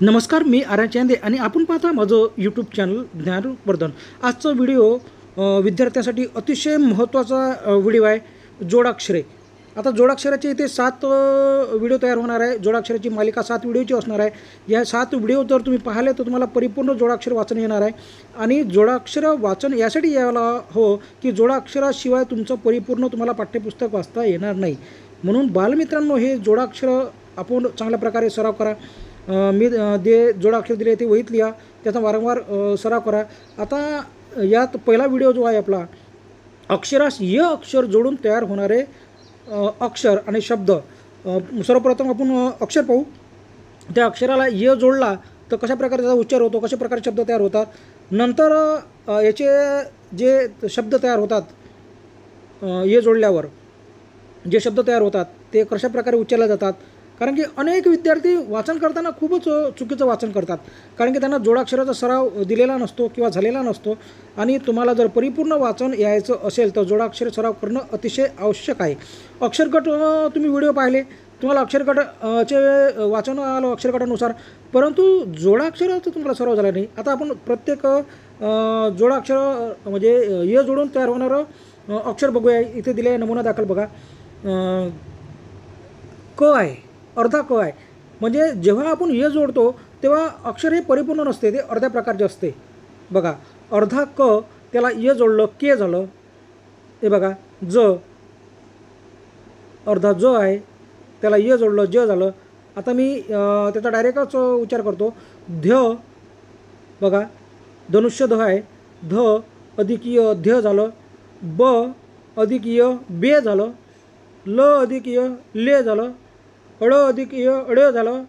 नमस्कार, मी आर्या चांदे आणि आपण पाहता माझं यूट्यूब चॅनल ज्ञानवर्धन. आजचा व्हिडिओ विद्यार्थ्यांसाठी अतिशय महत्त्वाचा व्हिडिओ आहे. जोडाक्षरे. आता जोडाक्षराचे इथे 7 व्हिडिओ तयार होणार आहे. जोडाक्षराची मालिका 7 व्हिडिओची असणार आहे. या 7 व्हिडिओ जर तुम्ही पाहिले तर तुम्हाला परिपूर्ण जोडाक्षर वाचन येणार आहे. आणि जोडाक्षर वाचन यासाठी यायला हो की जोडाक्षराशिवाय तुमचं परिपूर्ण तुम्हाला पाठ्यपुस्तक वाचता येणार नाही. म्हणून बालमित्रांनो, हे जोडाक्षर आपण चांगल्या प्रकारे सराव करा. मी जे जोडाक्षर दिले ते वहीत लिहा, त्याचा वारंवार सराव करा. आता यात पहिला व्हिडिओ जो आहे आपला, अक्षरास य अक्षर जोडून तयार होणारे अक्षर आणि शब्द. सर्वप्रथम आपण अक्षर पाहू. त्या अक्षराला य जोडला तर कशा प्रकारे त्याचा उच्चार होतो, कशा प्रकारे शब्द तयार होतात. नंतर याचे जे शब्द तयार होतात य जोडल्यावर जे शब्द तयार होतात ते कशा प्रकारे उच्चारले जातात. कारण की अनेक विद्यार्थी वाचन करताना खूपच चुकीचं वाचन करतात, कारण की त्यांना जोडाक्षराचा सराव दिलेला नसतो किंवा झालेला नसतो. आणि तुम्हाला जर परिपूर्ण वाचन यायचं असेल तर जोडाक्षर सराव करणं अतिशय आवश्यक आहे. अक्षरगट तुम्ही व्हिडिओ पाहिले, तुम्हाला अक्षरगट चे वाचन आलं अक्षरगटानुसार, परंतु जोडाक्षराचा तुम्हाला सराव झाला नाही. आता आपण प्रत्येक जोडाक्षर म्हणजे य जोडून तयार होणारं अक्षर बघूया. इथे दिले नमुना दाखल बघा. क आहे, अर्धा क आहे. म्हणजे जेव्हा आपण य जोडतो तेव्हा अक्षर हे परिपूर्ण नसते, ते अर्ध्या प्रकारचे असते. बघा, अर्धा क त्याला य जोडलं के झालं. हे बघा, ज अर्धा ज आहे, त्याला य जोडलं ज झालं. आता मी त्याचा डायरेक्टच उच्चार करतो. ध्य बघा, धनुष्य ध आहे, ध अधिक य ध्य झालं. ब अधिक य बे झालं. ल अधिक य ले झालं. अड अधिक य अड झालं.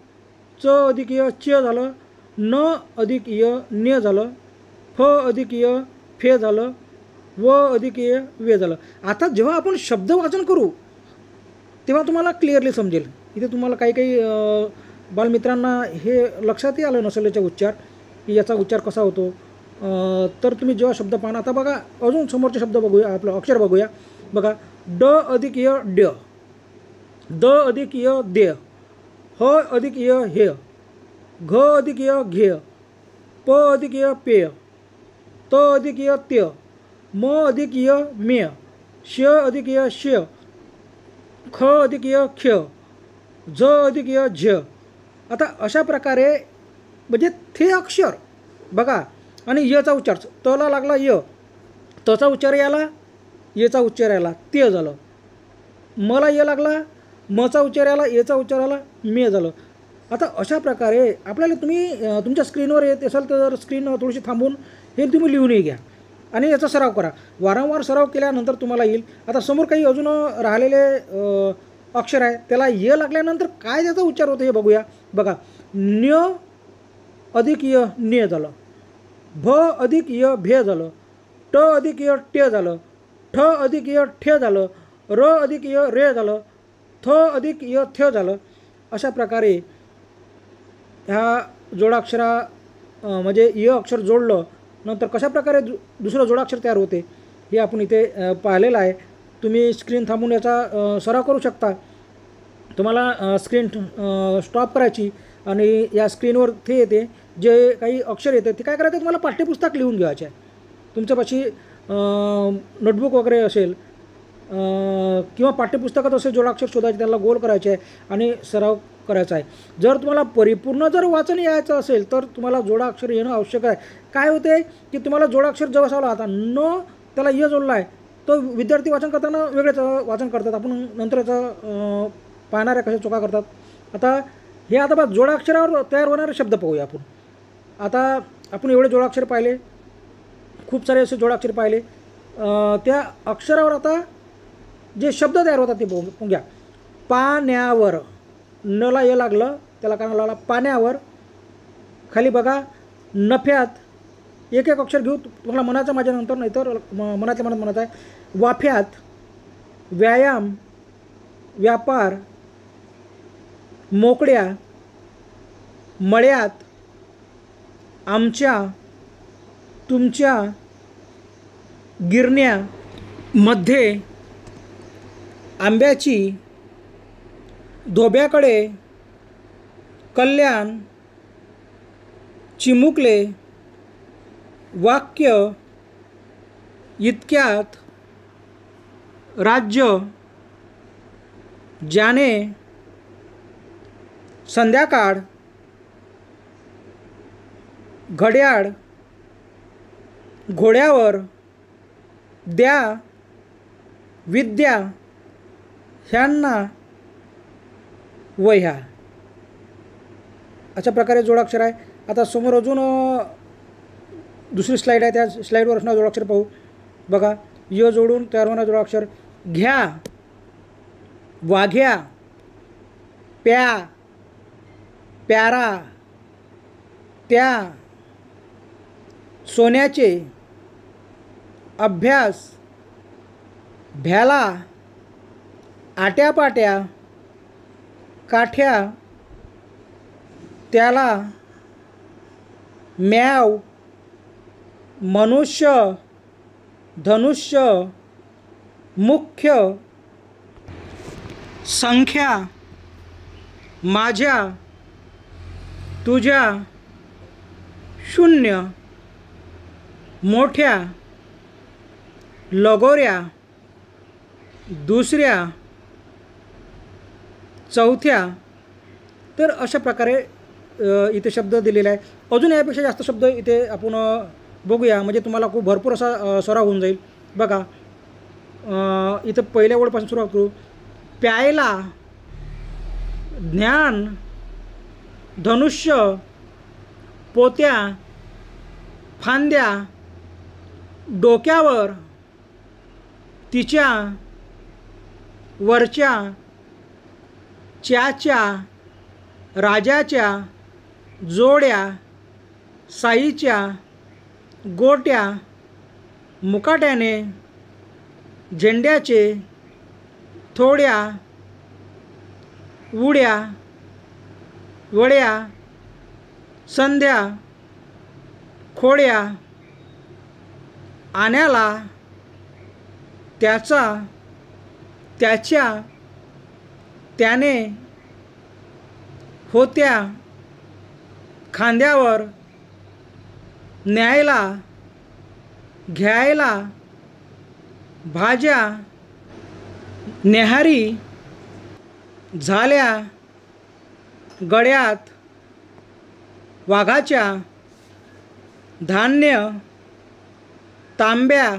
च अधिक य च झालं. न अधिक य ने झालं. फ अधिक य फे झालं. व अधिक य वे झालं. आता जेव्हा आपण शब्द वाचन करू तेव्हा तुम्हाला क्लिअरली समजेल. इथे तुम्हाला काही काही बालमित्रांना हे लक्षातही आलं नसेल याचा उच्चार, की याचा उच्चार कसा होतो. तर तुम्ही जेव्हा शब्द पाहणार, आता बघा अजून समोरचे शब्द बघूया, आपलं अक्षर बघूया. बघा, ड अधिक य ड, द अधिक य दे, ह अधिक य हे, घ अधिक य घे, प अधिक य पेय, त अधिक य त्य, म अधिक य मेय, श अधिक य श्य, ख अधिक य ख्य, झ अधिक य झ. आता अशा प्रकारे म्हणजे थे अक्षर बघा. आणि यचा उच्चार, तला लागला य, तचा उच्चार याला, येचा उच्चार याला ते झालं. मला य लागला, मचा उच्चार याला, येचा उच्चार आला मे झालं. आता अशा प्रकारे आपल्याला तुम्ही तुमच्या स्क्रीनवर येत असाल तर स्क्रीन थोडीशी थांबून हे तुम्ही लिहूनही घ्या आणि याचा सराव करा. वारंवार सराव केल्यानंतर तुम्हाला येईल. आता समोर काही अजून राहिलेले अक्षर आहे, त्याला य लागल्यानंतर काय त्याचा उच्चार होतो हे बघूया. बघा, न्य अधिक य ने झालं. भ अधिक य भे झालं. ट अधिक य टे झालं. ठ अधिक य ठे झालं. र अधिक य रे झालं. थ अधिक य थ झालं. अशा प्रकारे ह्या जोडाक्षरा म्हणजे य अक्षर जोडलं नंतर कशा प्रकारे दुसरं जोडाक्षर तयार होते हे आपण इथे पाहिलेलं आहे. तुम्ही स्क्रीन थांबून याचा सराव करू शकता. तुम्हाला स्क्रीन स्टॉप करायची आणि या स्क्रीनवर ते येते जे काही अक्षर येते ते काय करायचं, तुम्हाला पाठ्यपुस्तक लिहून घ्यायचे आहे. तुमच्यापाशी नोटबुक वगैरे असेल किंवा पाठ्यपुस्तकात असे जोडाक्षर शोधायचे, त्याला गोल करायचे आहे आणि सराव करायचा आहे. जर तुम्हाला परिपूर्ण जर वाचन यायचं असेल तर तुम्हाला जोडाक्षर येणं आवश्यक आहे. काय होते की तुम्हाला जोडाक्षर जेव्हा सावला, आता न त्याला य जोडला आहे तो विद्यार्थी वाचन करताना वेगळेच वाचन करतात. आपण नंतर याचा पाहणाऱ्या कशा चुका करतात. आता हे आता बघा, जोडाक्षरावर तयार होणारे शब्द पाहूया आपण. आता आपण एवढे जोडाक्षर पाहिले, खूप सारे असे जोडाक्षर पाहिले. त्या अक्षरावर आता जे शब्द तयार होतात ते बघून घ्या. पाण्यावर, नला य लागलं, त्याला काना लागला. पाण्यावर. खाली बघा, नफ्यात. एक एक अक्षर घेऊ, तुम्हाला मनाचं माझ्या नंतर, नाहीतर मनातल्या मनात म्हणत आहे. वाफ्यात, व्यायाम, व्यापार, मोकळ्या, मळ्यात, आमच्या, तुमच्या, गिरण्या, मध्ये, आंब्याची, धोब्याकडे, कल्याण, चिमुकले वाक्य इतक्यात राज्य ज्याने संध्याकाळ घड्याळ घोड्यावर द्या विद्या ह्यांना वह्या. अशा प्रकारे जोडाक्षर आहे. आता समोर अजून दुसरी स्लाईड आहे, त्या स्लाईडवर असणारं जोडाक्षर पाहू. बघा, य जोडून तयार होणारं जोडाक्षर घ्या वाघ्या प्या प्यारा त्या सोन्याचे अभ्यास भ्याला आट्यापाट्या काठ्या त्याला म्याव मनुष्य धनुष्य मुख्य संख्या माझ्या तुझ्या शून्य मोठ्या लगोऱ्या दुसऱ्या चौथ्या. तर अशा प्रकारे इथे शब्द दिलेले आहे. अजून यापेक्षा जास्त शब्द इथे आपण बघूया, म्हणजे तुम्हाला खूप भरपूर असा सराव होऊन जाईल. बघा, इथं पहिल्या ओळीपासून सुरुवात करू. प्यायला ज्ञान धनुष्य पोत्या फांद्या डोक्यावर तिच्या वरच्या च्याच्या राजाच्या जोड्या साईच्या गोट्या मुकाट्याने झेंड्याचे थोड्या उड्या वड्या संध्या खोड्या आण्याला त्याचा त्याच्या त्याने होत्या खांद्यावर न्यायला घ्यायला भाज्या न्याहारी झाल्या गड्यात वाघाच्या धान्य तांब्या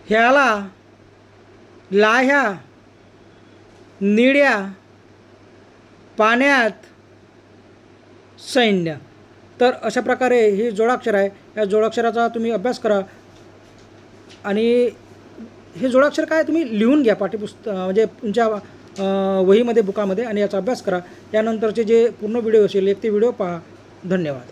ह्याला लाह्या निड्या पाण्यात सैन्य. तर अशा प्रकारे हे जोडाक्षर आहे. या जोडाक्षराचा तुम्ही अभ्यास करा आणि हे जोडाक्षर काय तुम्ही लिहून घ्या म्हणजे तुमच्या वहीमध्ये बुकामध्ये आणि याचा अभ्यास करा. यानंतरचे जे पूर्ण व्हिडिओ असेल एक ते व्हिडिओ पहा. धन्यवाद.